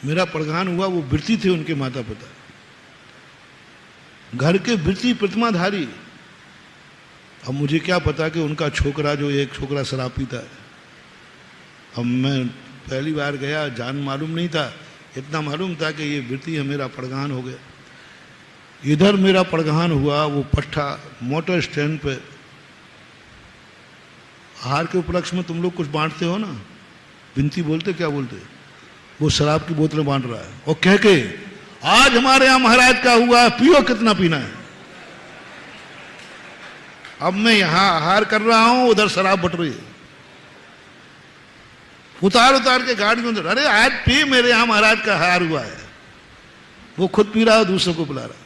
मेरा प्रधान हुआ, वो वृत्ति थे उनके माता पिता, घर के वृत्ति प्रतिमाधारी। अब मुझे क्या पता कि उनका छोकरा, जो एक छोकरा शराब पीता है। अब मैं पहली बार गया, जान मालूम नहीं था, इतना मालूम था कि ये वृत्ति है, मेरा प्रधान हो गया। इधर मेरा प्रधान हुआ, वो पट्टा मोटर स्टैंड पे। आहार के उपलक्ष्य में तुम लोग कुछ बांटते हो ना, बिनती बोलते, क्या बोलते, वो शराब की बोतलें बांट रहा है और कह के आज हमारे यहां महाराज का हुआ, पियो, कितना पीना है। अब मैं यहां आहार कर रहा हूं, उधर शराब बट रही है। उतार उतार के गाड़ी में, अरे आज पी, मेरे यहां महाराज का आहार हुआ है। वो खुद पी रहा है, दूसरों को पिला रहा है।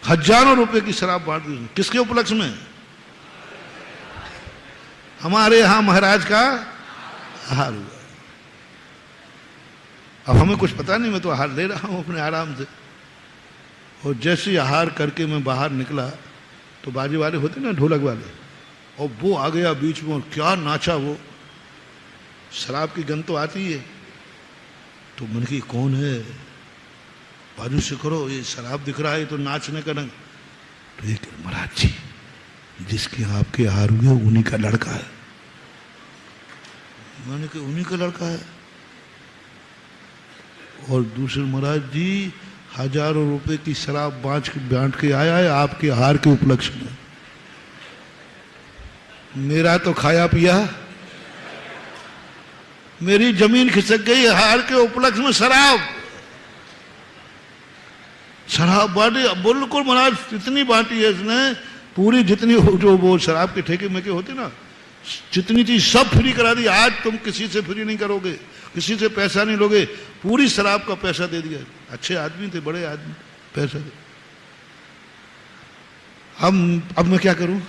हजारों रुपए की शराब बांट दी। किसके उपलक्ष्य में? हमारे यहां महाराज का आहार हुआ। अब हमें कुछ पता नहीं, मैं तो आहार ले रहा हूं अपने आराम से। और जैसे आहार करके मैं बाहर निकला तो बाजे वाले होते ना, ढोलक वाले, और वो आ गया बीच में और क्या नाचा वो। शराब की गंध तो आती है, तो मन की कौन है, बाजू से करो, ये शराब दिख रहा है, तो नाचने का रंग। तो एक महाराज जी, जिसके आपके आहार हुए उन्हीं का लड़का है। मैंने कहा उन्हीं का लड़का है। और दूसरे महाराज जी, हजारों रुपए की शराब बांट के आया है आपके आहार के उपलक्ष्य में। मेरा तो खाया पिया, मेरी जमीन खिसक गई। आहार के उपलक्ष्य में शराब बांटी। बिल्कुल महाराज, इतनी बांटी है इसने, पूरी जितनी जो वो शराब के ठेके में के होते ना, जितनी चीज सब फ्री करा दी। आज तुम किसी से फ्री नहीं करोगे, किसी से पैसा नहीं लोगे, पूरी शराब का पैसा दे दिया। अच्छे आदमी थे, बड़े आदमी, पैसा दे। अब मैं क्या करूं?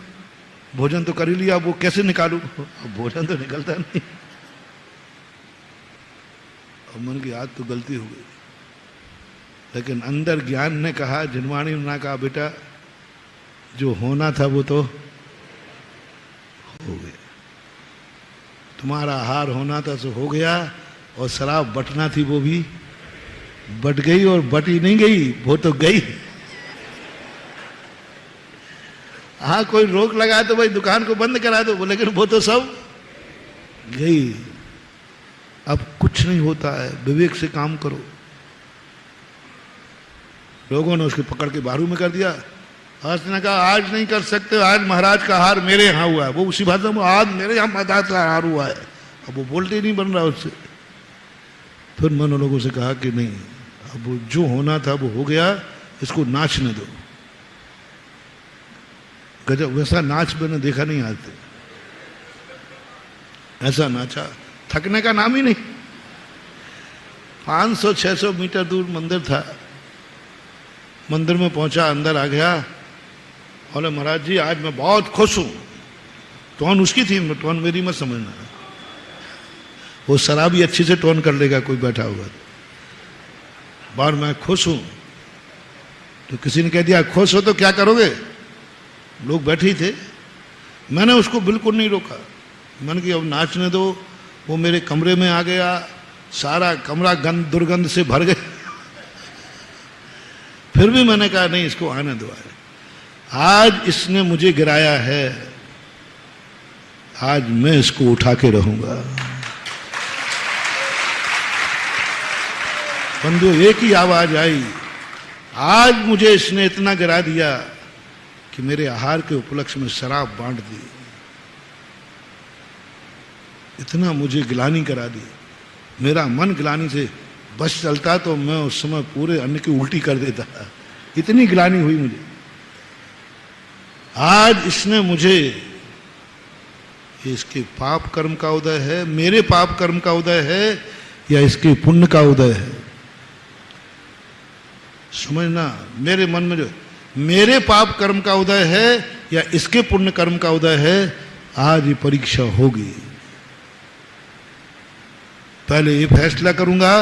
भोजन तो कर ही लिया, वो कैसे निकालूं? अब भोजन तो निकलता नहीं। अब मन की आज तो गलती हो गई, लेकिन अंदर ज्ञान ने कहा, जिनवाणी ने कहा, बेटा जो होना था वो तो हो गया। तुम्हारा आहार होना था तो हो गया, और शराब बटना थी वो भी बट गई। और बटी नहीं गई, वो तो गई। हाँ, कोई रोक लगा तो भाई दुकान को बंद करा दो, लेकिन वो तो सब गई। अब कुछ नहीं होता है, विवेक से काम करो। लोगों ने उसके पकड़ के बारू में कर दिया। उसने कहा आज नहीं कर सकते, आज महाराज का आहार मेरे यहाँ हुआ है। वो उसी भाषा में, आज मेरे यहाँ महाराज का आहार हुआ है। अब वो बोलते ही नहीं बन रहा उससे। फिर मैंने लोगों से कहा कि नहीं, अब वो जो होना था वो हो गया, इसको नाचने दो। गजब, वैसा नाच मैंने देखा नहीं आज तक। ऐसा नाचा, थकने का नाम ही नहीं। 500-600 मीटर दूर मंदिर था। मंदिर में पहुंचा, अंदर आ गया, बोले महाराज जी आज मैं बहुत खुश हूं। टोन उसकी थी, टोन मेरी मत समझना। वो शराबी अच्छी से टोन कर लेगा कोई बैठा हुआ। बार मैं खुश हूं, तो किसी ने कह दिया खुश हो तो क्या करोगे? लोग बैठे ही थे। मैंने उसको बिल्कुल नहीं रोका। मैंने कहा अब नाचने दो। वो मेरे कमरे में आ गया, सारा कमरा गंद दुर्गंध से भर गया। फिर भी मैंने कहा नहीं, इसको आने दो। आज इसने मुझे गिराया है, आज मैं इसको उठा के रहूंगा। बंधु, एक ही आवाज आई, आज मुझे इसने इतना गिरा दिया कि मेरे आहार के उपलक्ष्य में शराब बांट दी, इतना मुझे गिलानी करा दी। मेरा मन गिलानी से बस चलता तो मैं उस समय पूरे अन्न की उल्टी कर देता। इतनी गिलानी हुई मुझे। आज इसने मुझे, इसके पाप कर्म का उदय है, मेरे पाप कर्म का उदय है, या इसके पुण्य का उदय है? समझना, मेरे मन में जो मेरे पाप कर्म का उदय है या इसके पुण्य कर्म का उदय है, आज ये परीक्षा होगी। पहले ये फैसला करूंगा,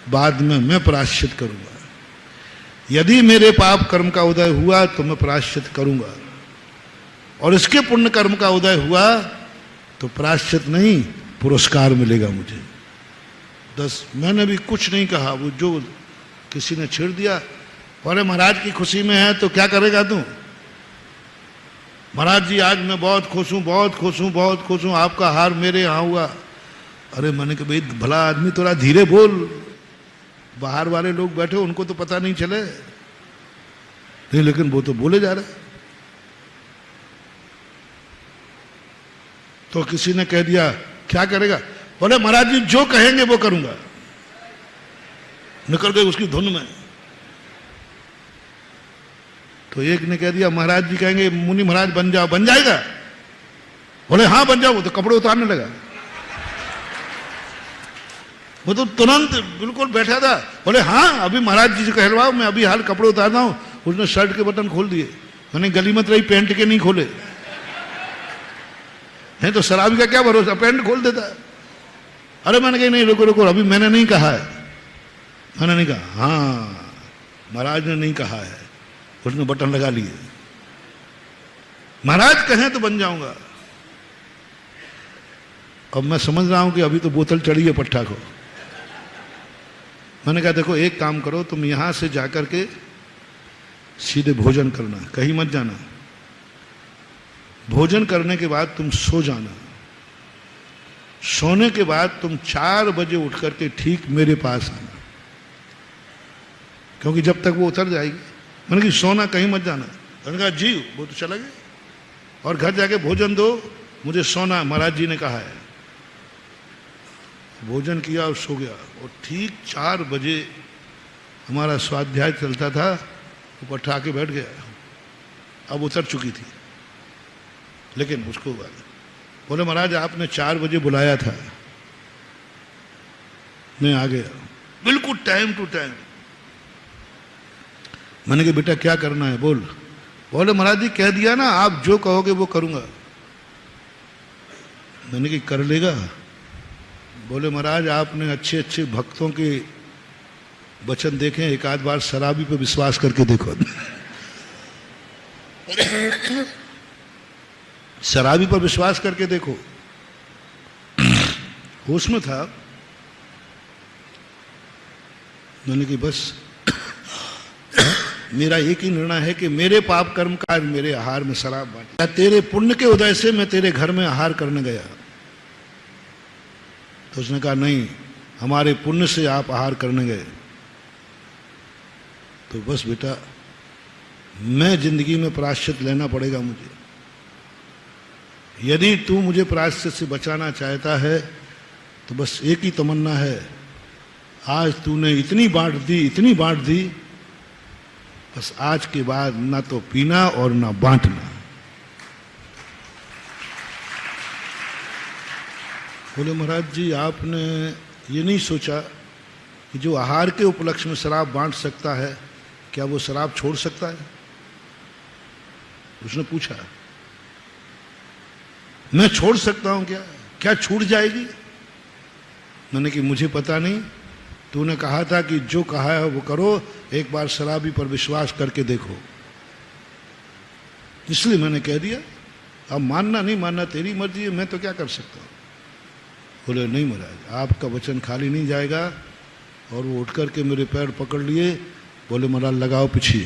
बाद में मैं प्रायश्चित करूंगा। यदि मेरे पाप कर्म का उदय हुआ तो मैं प्रायश्चित करूंगा, और इसके पुण्य कर्म का उदय हुआ तो प्रायश्चित नहीं, पुरस्कार मिलेगा मुझे। 10 मैंने भी कुछ नहीं कहा, वो जो किसी ने छेड़ दिया। बोले महाराज की खुशी में है तो क्या करेगा तू? महाराज जी आज मैं बहुत खुश हूँ, बहुत खुश हूँ, बहुत खुश हूँ, आपका हार मेरे यहाँ हुआ। अरे मैंने कहा भाई भला आदमी थोड़ा धीरे बोल, बाहर वाले लोग बैठे उनको तो पता नहीं चले। नहीं लेकिन वो तो बोले जा रहे। तो किसी ने कह दिया क्या करेगा? बोले महाराज जी जो कहेंगे वो करूंगा। निकल गए उसकी धुन में। तो एक ने कह दिया महाराज जी कहेंगे मुनि महाराज बन जाओ, बन जाएगा? बोले हाँ बन जाओ। वो तो कपड़े उतारने लगा, वो तो तुरंत बिल्कुल बैठा था। बोले हाँ अभी महाराज जी से कहलवाओ, मैं अभी हाल कपड़े उतारता हूं। उसने शर्ट के बटन खोल दिए। मैंने गली मत रही, पैंट के नहीं खोले हैं तो शराबी का क्या भरोसा, पैंट खोल देता। अरे मैंने कहा नहीं रुको रुको, अभी मैंने नहीं कहा है। मैंने नहीं कहा, हाँ महाराज ने नहीं कहा है। उसने बटन लगा लिए। महाराज कहें तो बन जाऊंगा। अब मैं समझ रहा हूं कि अभी तो बोतल चढ़ी है पट्टा को। मैंने कहा देखो एक काम करो, तुम यहां से जाकर के सीधे भोजन करना, कहीं मत जाना। भोजन करने के बाद तुम सो जाना। सोने के बाद तुम 4 बजे उठ करके ठीक मेरे पास आना, क्योंकि जब तक वो उतर जाएगी। मैंने कहा सोना कहीं मत जाना। मैंने कहा जी, वो तो चला गया। और घर जाके भोजन दो, मुझे सोना महाराज जी ने कहा है। भोजन किया और सो गया। और ठीक 4 बजे हमारा स्वाध्याय चलता था, वो पट्टा के बैठ गया। अब उतर चुकी थी, लेकिन उसको बोले महाराज आपने 4 बजे बुलाया था, मैं आ गया बिल्कुल टाइम टू टाइम। मैंने कहा बेटा क्या करना है बोल। बोले महाराज जी कह दिया ना, आप जो कहोगे वो करूंगा। मैंने कहा कर लेगा? बोले महाराज आपने अच्छे अच्छे भक्तों के वचन देखे, एक आध बार शराबी पे विश्वास करके देखो। शराबी पर विश्वास करके देखो। होश में था। मैंने कहा बस मेरा एक ही निर्णय है कि मेरे पाप कर्म का आज मेरे आहार में शराब बांटी। तेरे पुण्य के उदय से मैं तेरे घर में आहार करने गया। तो उसने कहा नहीं, हमारे पुण्य से आप आहार करने गए। तो बस बेटा मैं जिंदगी में प्रायश्चित लेना पड़ेगा मुझे। यदि तू मुझे प्रायश्चित से बचाना चाहता है तो बस एक ही तमन्ना है, आज तूने इतनी बांट दी, इतनी बांट दी, बस आज के बाद ना तो पीना और ना बांटना। बोले महाराज जी आपने ये नहीं सोचा कि जो आहार के उपलक्ष्य में शराब बांट सकता है, क्या वो शराब छोड़ सकता है? उसने पूछा मैं छोड़ सकता हूं क्या? क्या छूट जाएगी? मैंने कि मुझे पता नहीं, तूने कहा था कि जो कहा है वो करो, एक बार शराबी पर विश्वास करके देखो, इसलिए मैंने कह दिया। अब मानना नहीं मानना तेरी मर्जी है, मैं तो क्या कर सकता हूं। बोले नहीं महाराज आपका वचन खाली नहीं जाएगा। और वो उठ करके मेरे पैर पकड़ लिए। बोले महाराज लगाओ पिछी।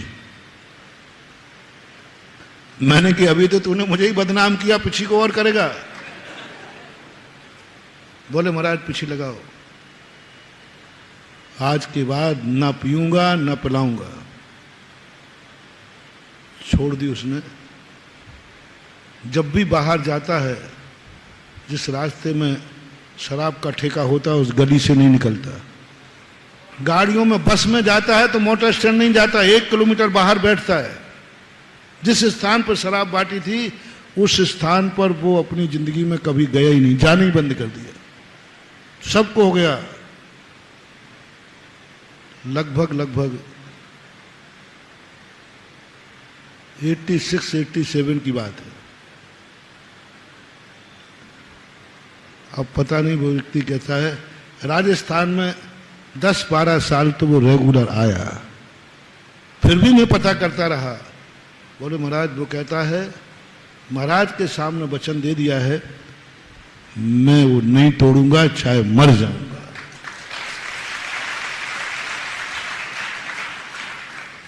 मैंने कि अभी तो तूने मुझे ही बदनाम किया, पिछी को और करेगा। बोले महाराज पिछी लगाओ, आज के बाद ना पीऊंगा ना पिलाऊंगा। छोड़ दी उसने। जब भी बाहर जाता है, जिस रास्ते में शराब का ठेका होता है उस गली से नहीं निकलता। गाड़ियों में बस में जाता है तो मोटर स्टैंड नहीं जाता, 1 किलोमीटर बाहर बैठता है। जिस स्थान पर शराब बांटी थी उस स्थान पर वो अपनी जिंदगी में कभी गया ही नहीं, जाना ही बंद कर दिया। सबको हो गया। लगभग 86-87 की बात है। अब पता नहीं वो व्यक्ति कहता है राजस्थान में 10-12 साल तो वो रेगुलर आया, फिर भी मैं पता करता रहा। बोले महाराज वो कहता है महाराज के सामने वचन दे दिया है, मैं वो नहीं तोड़ूंगा चाहे मर जाऊं।